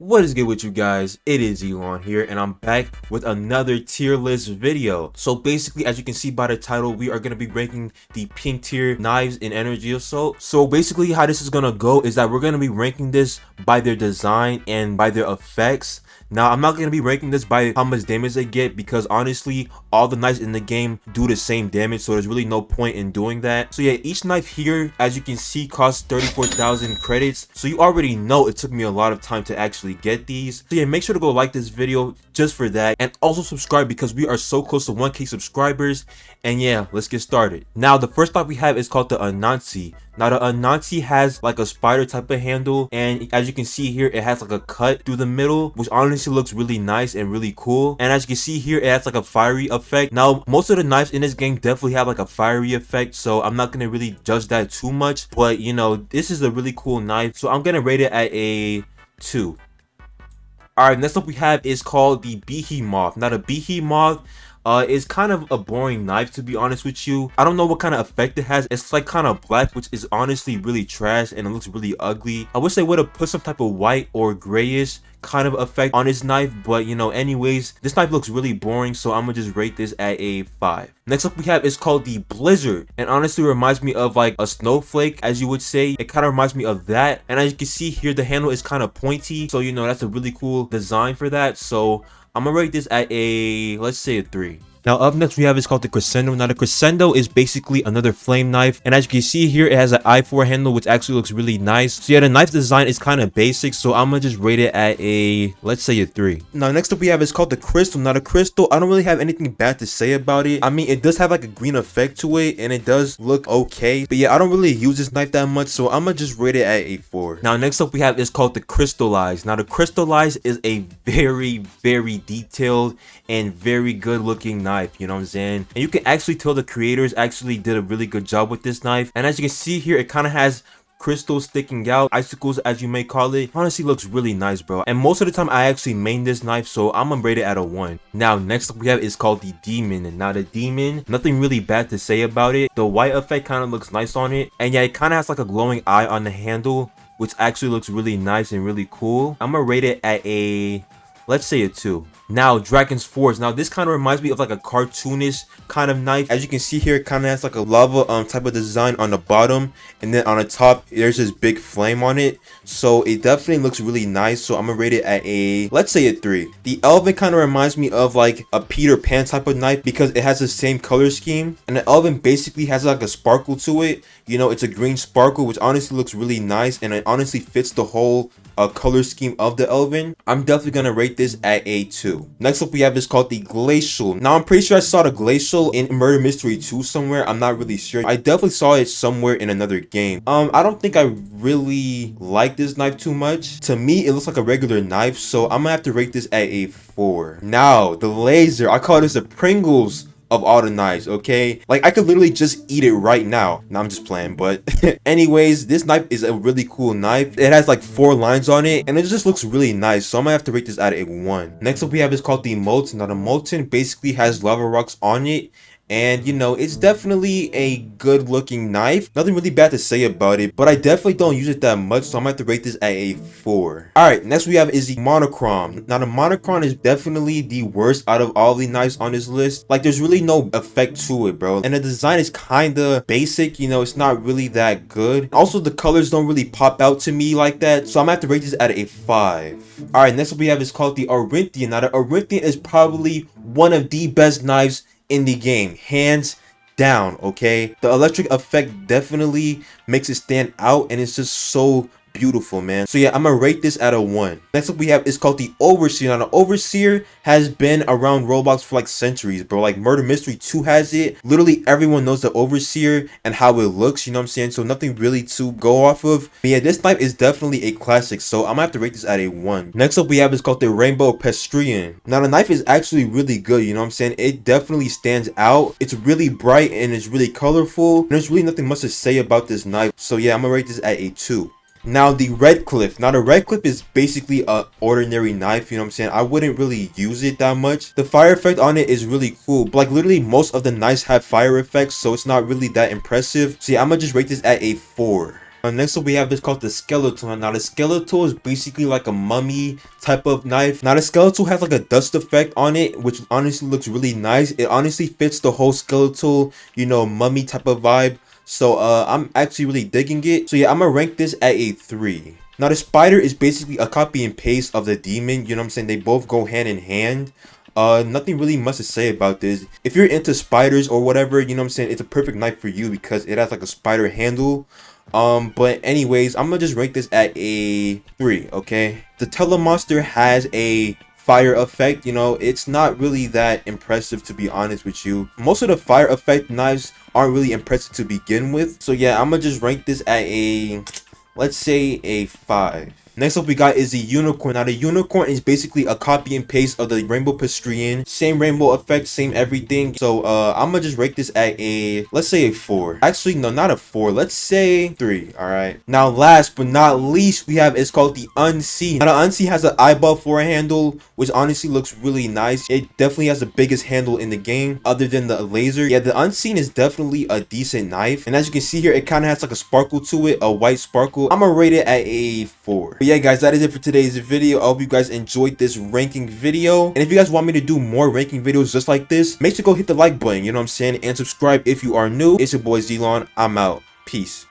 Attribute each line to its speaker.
Speaker 1: What is good with you guys? It is Zeelon here, and I'm back with another tier list video. So basically, as you can see by the title, we are going to be ranking the pink tier knives in Energy Assault. So basically how this is going to go is that we're going to be ranking this by their design and by their effects. Now, I'm not going to be ranking this by how much damage they get because honestly, all the knives in the game do the same damage, so there's really no point in doing that. So yeah, each knife here, as you can see, costs 34,000 credits. So you already know it took me a lot of time to actually get these. So yeah, make sure to go like this video just for that, and also subscribe because we are so close to 1K subscribers. And yeah, let's get started. Now, the first knife we have is called the Anansi. Now, the Anansi has like a spider type of handle, and as you can see here, it has like a cut through the middle, which honestly looks really nice and really cool. And as you can see here, it has like a fiery effect. Now, most of the knives in this game definitely have like a fiery effect, so I'm not gonna really judge that too much. But you know, this is a really cool knife, so I'm gonna rate it at a 2. Alright, next up we have is called the Bihi Moth. Now, the Bihi Moth is kind of a boring knife, to be honest with you. I don't know what kind of effect it has. It's like kind of black, which is honestly really trash, and it looks really ugly. I wish they would have put some type of white or grayish kind of effect on this knife, but you know, anyways, this knife looks really boring, so I'm gonna just rate this at a 5. Next up we have is called the Blizzard, and honestly reminds me of like a snowflake, as you would say. It kind of reminds me of that, and as you can see here, the handle is kind of pointy, so you know, that's a really cool design for that. So I'm gonna rate this at a, let's say a 3. Now, up next we have is called the Crescendo. Now, the Crescendo is basically another flame knife, and as you can see here, it has an I4 handle, which actually looks really nice. So yeah, the knife design is kind of basic, so I'm gonna just rate it at a, let's say a 3. Now, next up we have is called the Crystal. Now, the Crystal, I don't really have anything bad to say about it. I mean, it does have like a green effect to it, and it does look okay, but yeah, I don't really use this knife that much, so I'm gonna just rate it at a 4. Now, next up we have is called the Crystallize. Now, the Crystallize is a very detailed and very good looking knife, you know what I'm saying? And you can actually tell the creators actually did a really good job with this knife. And as you can see here, it kind of has crystals sticking out, icicles as you may call it. Honestly looks really nice, bro. And most of the time I actually main this knife, so I'm gonna rate it at a 1. Now, next up we have is called the Demon. And now the Demon, nothing really bad to say about it. The white effect kind of looks nice on it, and yeah, it kind of has like a glowing eye on the handle, which actually looks really nice and really cool. I'm gonna rate it at a, let's say a 2. Now, Dragon's Force. Now, this kind of reminds me of like a cartoonish kind of knife. As you can see here, it kind of has like a lava type of design on the bottom, and then on the top there's this big flame on it, so it definitely looks really nice. So I'm gonna rate it at a, let's say a 3. The Elven kind of reminds me of like a Peter Pan type of knife because it has the same color scheme, and the Elven basically has like a sparkle to it. You know, it's a green sparkle, which honestly looks really nice, and it honestly fits the whole color scheme of the Elven. I'm definitely gonna rate this at a 2. Next up we have is called the Glacial. Now, I'm pretty sure I saw the Glacial in Murder Mystery 2 somewhere. I'm not really sure. I definitely saw it somewhere in another game. I don't think I really like this knife too much. To me, it looks like a regular knife, so I'm gonna have to rate this at a 4. Now, the Laser. I call this the Pringles of all the knives, okay? Like, I could literally just eat it right now. No, I'm just playing, but anyways, this knife is a really cool knife. It has like 4 lines on it, and it just looks really nice, so I'm gonna have to rate this at a 1. Next up we have is called the Molten. Now, the Molten basically has lava rocks on it, and you know, it's definitely a good looking knife. Nothing really bad to say about it, but I definitely don't use it that much, so I'm gonna have to rate this at a 4. Alright, next we have is the Monochrome. Now, the Monochrome is definitely the worst out of all the knives on this list. Like, there's really no effect to it, bro, and the design is kinda basic. You know, it's not really that good. Also, the colors don't really pop out to me like that, so I'm gonna have to rate this at a 5. Alright, next we have is called the Arinthian. Now, the Arinthian is probably one of the best knives in the game, hands down, okay? The electric effect definitely makes it stand out, and it's just so beautiful, man. So yeah, I'm gonna rate this at a 1. Next up we have is called the Overseer. Now, the Overseer has been around Roblox for like centuries, bro. Like, Murder Mystery 2 has it. Literally everyone knows the Overseer and how it looks, you know what I'm saying? So nothing really to go off of. But yeah, this knife is definitely a classic, so I'm gonna have to rate this at a 1. Next up we have is called the Rainbow Pedestrian. Now, the knife is actually really good, you know what I'm saying? It definitely stands out. It's really bright and it's really colorful. There's really nothing much to say about this knife, so yeah, I'm gonna rate this at a 2. Now, the Redcliffe. Now, the Redcliffe is basically a ordinary knife, you know what I'm saying? I wouldn't really use it that much. The fire effect on it is really cool, but like literally most of the knives have fire effects, so it's not really that impressive. So yeah, I'm gonna just rate this at a 4. Next up we have this called the skeletal. Now the skeletal is basically like a mummy type of knife. Now the skeletal has like a dust effect on it, which honestly looks really nice. It honestly fits the whole skeletal, you know, mummy type of vibe. So I'm actually really digging it. So yeah, I'm gonna rank this at a 3. Now the spider is basically a copy and paste of the demon, you know what I'm saying? They both go hand in hand. Nothing really much to say about this. If you're into spiders or whatever, you know what I'm saying, it's a perfect knife for you because it has like a spider handle. But anyways, I'm gonna just rank this at a 3, okay? The telemonster has a fire effect, you know, it's not really that impressive, to be honest with you. Most of the fire effect knives aren't really impressive to begin with. So yeah, I'm gonna just rank this at a, let's say a 5. Next up we got is the unicorn. Now the unicorn is basically a copy and paste of the rainbow pedestrian. Same rainbow effect, same everything. So I'm gonna just rate this at a, let's say a 4. Actually, no, not a 4. Let's say 3. All right. Now last but not least, we have, it's called the Unseen. Now the Unseen has an eyeball for a handle, which honestly looks really nice. It definitely has the biggest handle in the game other than the laser. Yeah, the Unseen is definitely a decent knife. And as you can see here, it kind of has like a sparkle to it, a white sparkle. I'm gonna rate it at a 4. But yeah guys, that is it for today's video. I hope you guys enjoyed this ranking video, and if you guys want me to do more ranking videos just like this, make sure to go hit the like button, you know what I'm saying, and subscribe if you are new. It's your boy Zeelon. I'm out. Peace.